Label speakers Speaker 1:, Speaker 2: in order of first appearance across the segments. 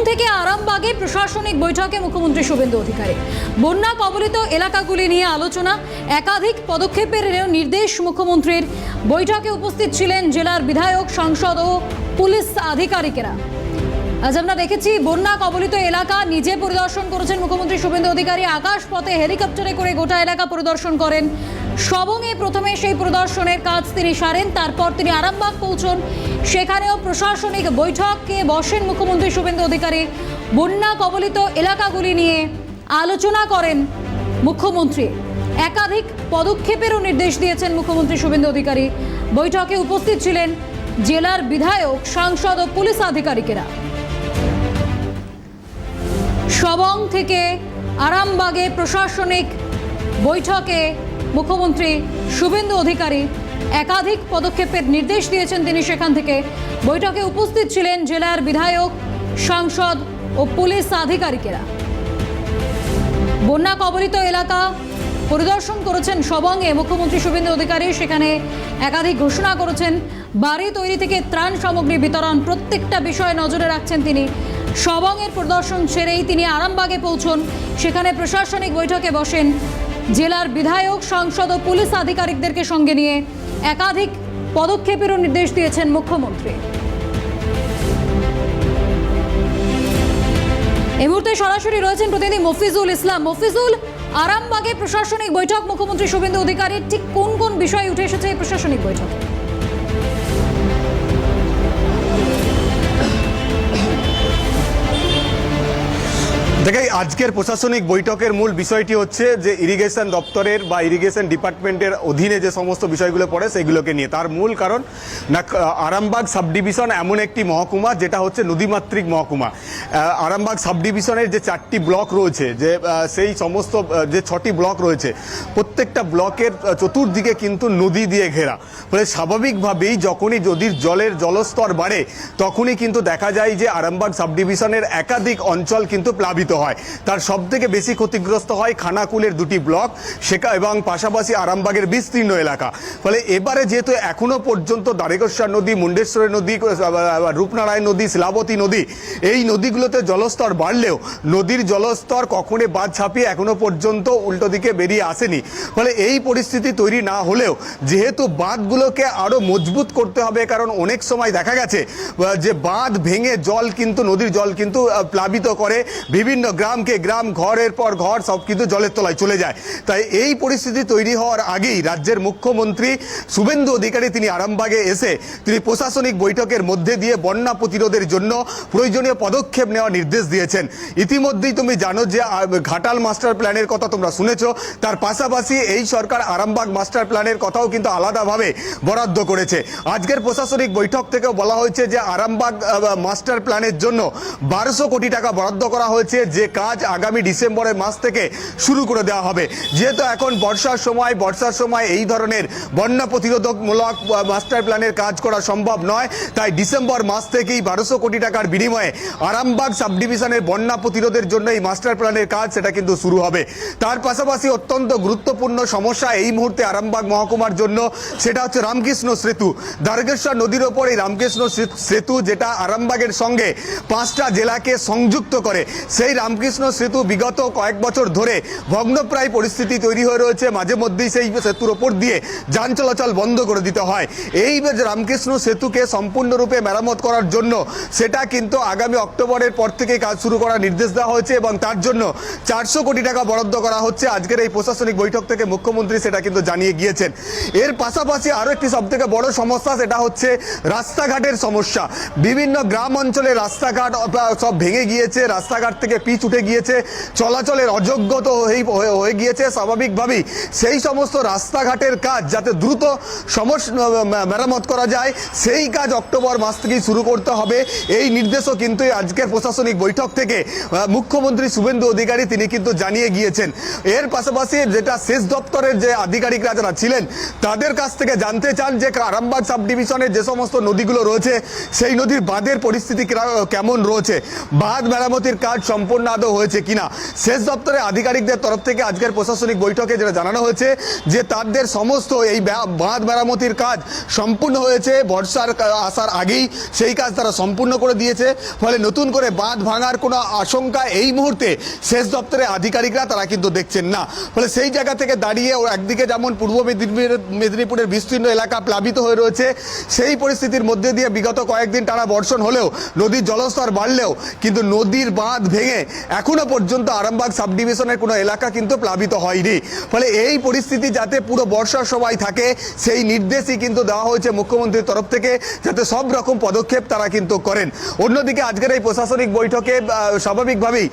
Speaker 1: থেকে আরামবাগে প্রশাসনিক বৈঠকে মুখ্যমন্ত্রী শুভেন্দু অধিকারী। বন্যা কবলিত এলাকাগুলি নিয়ে আলোচনা, একাধিক পদক্ষেপের নির্দেশ মুখ্যমন্ত্রীর। বৈঠকে উপস্থিত ছিলেন জেলার বিধায়ক, সাংসদ ও পুলিশ আধিকারিকেরা। আজ আমরা দেখেছি বন্যা কবলিত এলাকা নিজে পরিদর্শন করেছেন মুখ্যমন্ত্রী শুভেন্দু অধিকারী। আকাশপথে হেলিকপ্টারে করে গোটা এলাকা পরিদর্শন করেন। সবংয়ে প্রথমে সেই পরিদর্শনের কাজ তিনি সারেন, তারপর তিনি আরামবাগ পৌঁছন। সেখানেও প্রশাসনিক বৈঠকে বসেন মুখ্যমন্ত্রী শুভেন্দু অধিকারী। বন্যা কবলিত এলাকাগুলি নিয়ে আলোচনা করেন মুখ্যমন্ত্রী। একাধিক পদক্ষেপেরও নির্দেশ দিয়েছেন মুখ্যমন্ত্রী শুভেন্দু অধিকারী। বৈঠকে উপস্থিত ছিলেন জেলার বিধায়ক, সাংসদ ও পুলিশ আধিকারিকেরা। সবং থেকে আরামবাগে প্রশাসনিক বৈঠকে মুখ্যমন্ত্রী শুভেন্দু অধিকারী একাধিক পদক্ষেপের নির্দেশ দিয়েছেন তিনি। সেখান থেকে বৈঠকে উপস্থিত ছিলেন জেলার বিধায়ক, সাংসদ ও পুলিশ আধিকারিকেরা। বন্যা কবলিত এলাকা পরিদর্শন করেছেন সবংয়ে মুখ্যমন্ত্রী শুভেন্দু অধিকারী। সেখানে একাধিক ঘোষণা করেছেন। বাড়ি তৈরি থেকে ত্রাণ সামগ্রী বিতরণ, প্রত্যেকটা বিষয়ে নজরে রাখছেন তিনি। সবংয়ের পরিদর্শন সেরেই তিনি আরামবাগে পৌঁছন। সেখানে প্রশাসনিক বৈঠকে বসেন। জেলার বিধায়ক, সাংসদ ও পুলিশ আধিকারিকদেরকে সঙ্গে নিয়ে একাধিক পদক্ষেপেরও নির্দেশ দিয়েছেন মুখ্যমন্ত্রী। এই মুহূর্তে সরাসরি রয়েছেন প্রতিনিধি মফিজুল ইসলাম। মফিজুল, আরামবাগে প্রশাসনিক বৈঠক মুখ্যমন্ত্রী শুভেন্দু অধিকারীর, ঠিক কোন কোন বিষয় উঠে এসেছে এই প্রশাসনিক বৈঠকে?
Speaker 2: দেখে আজকের প্রশাসনিক বৈঠকের মূল বিষয়টি হচ্ছে যে ইরিগেশন দপ্তরের বা ইরিগেশন ডিপার্টমেন্টের অধীনে যে সমস্ত বিষয়গুলো পড়ে সেগুলোকে নিয়ে। তার মূল কারণ না, আরামবাগ সাব ডিভিশন এমন একটি মহকুমা যেটা হচ্ছে নদীমাতৃক মহকুমা। আরামবাগ সাব ডিভিশনের যে 4টি ব্লক রয়েছে, যে সেই সমস্ত যে 6টি ব্লক রয়েছে, প্রত্যেকটা ব্লকের চতুর্দিকে কিন্তু নদী দিয়ে ঘেরা। ফলে স্বাভাবিকভাবেই যখনই নদীর জলস্তর বাড়ে তখনই কিন্তু দেখা যায় যে আরামবাগ সাব ডিভিশনের একাধিক অঞ্চল কিন্তু প্লাবিত হয়। তার সব থেকে বেশি ক্ষতিগ্রস্ত হয় খানাকুলের 2টি ব্লক এবং পাশাপাশি আরামবাগের বিস্তীর্ণ এলাকা। ফলে এবারে যেহেতু এখনো পর্যন্ত দ্বারকেশ্বর নদী, মুন্ডেশ্বরী নদী, রূপনারায়ণ নদী, শিলাবতী নদী, এই নদীগুলোতে জলস্তর বাড়লেও নদীর জলস্তর কখনোই বাঁধ ছাপিয়ে এখনো পর্যন্ত উল্টো দিকে বেরিয়ে আসেনি। ফলে এই পরিস্থিতি তৈরি না হলেও যেহেতু বাঁধগুলোকে আরো মজবুত করতে হবে, কারণ অনেক সময় দেখা গেছে যে বাঁধ ভেঙে জল কিন্তু নদীর জল কিন্তু প্লাবিত করে বিভিন্ন গ্রামকে, গ্রাম ঘরের পর ঘর সব কিন্তু জলের তলায় চলে যায়। তাই এই পরিস্থিতি তৈরি হওয়ার আগেই রাজ্যের মুখ্যমন্ত্রী শুভেন্দু অধিকারী তিনি আরামবাগে এসে তিনি প্রশাসনিক বৈঠকের মধ্যে দিয়ে বন্যা প্রতিরোধের জন্য প্রয়োজনীয় পদক্ষেপ নেওয়ার নির্দেশ দিয়েছেন। ইতিমধ্যেই তুমি জানো যে ঘাটাল মাস্টার প্ল্যানের কথা তোমরা শুনেছো, তার পাশাপাশি এই সরকার আরামবাগ মাস্টার প্ল্যানের কথাও কিন্তু আলাদাভাবে বরাদ্দ করেছে। আজকের প্রশাসনিক বৈঠক থেকেও বলা হয়েছে যে আরামবাগ মাস্টার প্ল্যানের জন্য 1200 কোটি টাকা বরাদ্দ করা হয়েছে, যে কাজ আগামী ডিসেম্বরের মাস থেকে শুরু করে দেওয়া হবে। যেহেতু এখন বর্ষার সময় এই ধরনের বন্যা প্রতিরোধকমূলক মাস্টার প্ল্যানের কাজ করা সম্ভব নয়, তাই ডিসেম্বর মাস থেকেই 1200 কোটি টাকার বিনিময়ে আরামবাগ সাব ডিভিশনের বন্যা প্রতিরোধের জন্য এই মাস্টার প্ল্যানের কাজ সেটা কিন্তু শুরু হবে। তার পাশাপাশি অত্যন্ত গুরুত্বপূর্ণ সমস্যা এই মুহূর্তে আরামবাগ মহকুমার জন্য, সেটা হচ্ছে রামকৃষ্ণ সেতু। দ্বারকেশ্বর নদীর ওপর এই রামকৃষ্ণ সেতু, যেটা আরামবাগের সঙ্গে 5টা জেলাকে সংযুক্ত করে, সেই রামকৃষ্ণ সেতু বিগত কয়েক বছর ধরে ভগ্নপ্রায় পরিস্থিতি তৈরি হয়ে রয়েছে। মাঝে মধ্যেই সেই সেতুর ওপর দিয়ে যান চলাচল বন্ধ করে দিতে হয়। এই রামকৃষ্ণ সেতুকে সম্পূর্ণরূপে মেরামত করার জন্য সেটা কিন্তু আগামী অক্টোবরের পর থেকে কাজ শুরু করার নির্দেশ দেওয়া হয়েছে এবং তার জন্য 400 কোটি টাকা বরাদ্দ করা হচ্ছে। আজকের এই প্রশাসনিক বৈঠক থেকে মুখ্যমন্ত্রী সেটা কিন্তু জানিয়ে গিয়েছেন। এর পাশাপাশি আরো একটি সবথেকে বড় সমস্যা, সেটা হচ্ছে রাস্তাঘাটের সমস্যা। বিভিন্ন গ্রাম অঞ্চলে রাস্তাঘাট সব ভেঙে গিয়েছে, রাস্তাঘাট থেকে পিচ উঠে গিয়েছে, চলাচলের অযোগ্য তো হয়ে গিয়েছে। স্বাভাবিকভাবেই সেই সমস্ত রাস্তাঘাটের কাজ যাতে দ্রুত মেরামত করা যায়, সেই কাজ অক্টোবর মাস থেকেই শুরু করতে হবে। এই নির্দেশও কিন্তু আজকের প্রশাসনিক বৈঠক থেকে মুখ্যমন্ত্রী শুভেন্দু অধিকারী তিনি কিন্তু জানিয়ে গিয়েছেন। এর পাশাপাশি যেটা সেচ দপ্তরের যে আধিকারিকরা যারা ছিলেন তাদের কাছ থেকে জানতে চান যে আরামবাগ সাব ডিভিশনের যে সমস্ত নদীগুলো রয়েছে সেই নদীর বাঁধের পরিস্থিতি কেমন রয়েছে, বাঁধ মেরামতির কাজ সম্পূর্ণ আদৌ হয়েছে কিনা। সেচ দপ্তরের আধিকারিকদের তরফ থেকে আজকের প্রশাসনিক বৈঠকে যেটা জানানো হয়েছে যে তাদের সমস্ত এই বাঁধ মেরামতির কাজ সম্পূর্ণ হয়েছে, বর্ষার আসার আগেই সেই কাজ তারা সম্পূর্ণ করে দিয়েছে। ফলে নতুন করে বাঁধ ভাঙার কোনো আশঙ্কা এই মুহূর্তে সেচ দপ্তরের আধিকারিকরা তারা কিন্তু দেখছেন না। ফলে সেই জায়গা থেকে দাঁড়িয়ে একদিকে যেমন পূর্ব মেদিনীপুরের বিস্তীর্ণ এলাকা প্লাবিত হয়ে রয়েছে, সেই পরিস্থিতির মধ্যে দিয়ে বিগত কয়েকদিন টানা বর্ষণ হলেও নদীর জলস্তর বাড়লেও কিন্তু নদীর বাঁধ ভেঙে এখনো পর্যন্ত আরামবাগ সাব ডিভিশনের কোনো এলাকা কিন্তু প্লাবিত হয়নি। ফলে এই পরিস্থিতি যাতে পুরো বর্ষার সময় থাকে সেই নির্দেশই কিন্তু দেওয়া হয়েছে মুখ্যমন্ত্রীর তরফ থেকে, যাতে সব রকম পদক্ষেপ তারা কিন্তু করেন। অন্যদিকে আজকের এই প্রশাসনিক বৈঠকে স্বাভাবিকভাবেই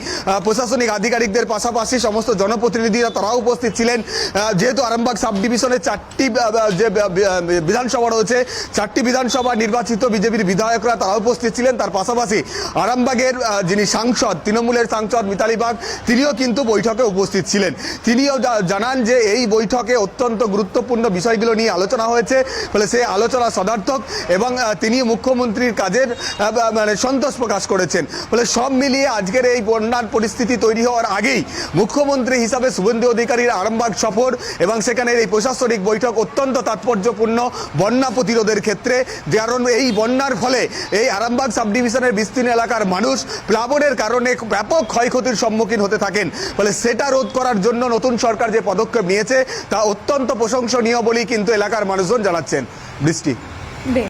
Speaker 2: প্রশাসনিক আধিকারিকদের পাশাপাশি সমস্ত জনপ্রতিনিধিরা তারাও উপস্থিত ছিলেন। যেহেতু আরামবাগ সাব ডিভিশনের 4টি যে বিধানসভা রয়েছে, 4টি বিধানসভা নির্বাচিত বিজেপির বিধায়করা তারাও উপস্থিত ছিলেন। তার পাশাপাশি আরামবাগের যিনি সাংসদ, তৃণমূলের সাংসদ মিতালি বাগ, তিনিও কিন্তু বৈঠকে উপস্থিত ছিলেন। তিনিও জানান যে এই বৈঠকে অত্যন্ত গুরুত্বপূর্ণ বিষয়গুলো নিয়ে আলোচনা হয়েছে। ফলে সেই আলোচনা সদার্থক এবং তিনি মুখ্যমন্ত্রীর কাজের মানে সন্তোষ প্রকাশ করেছেন। ফলে সব মিলিয়ে আজকের এই বন্যার পরিস্থিতি তৈরি হওয়ার আগেই মুখ্যমন্ত্রী হিসাবে শুভেন্দু অধিকারীর আরামবাগ সফর এবং সেখানের এই প্রশাসনিক বৈঠক অত্যন্ত তাৎপর্যপূর্ণ বন্যা প্রতিরোধের ক্ষেত্রে। কারণ এই বন্যার ফলে এই আরামবাগ সাব ডিভিশনের বিস্তীর্ণ এলাকার মানুষ প্লাবনের কারণে ব্যাপক ক্ষয়ক্ষতির সম্মুখীন হতে থাকেন। ফলে সেটা রোধ করার জন্য নতুন সরকার যে পদক্ষেপ নিয়েছে তা অত্যন্ত প্রশংসনীয় বলেই কিন্তু এলাকার মানুষজন জানাচ্ছেন। বৃষ্টি।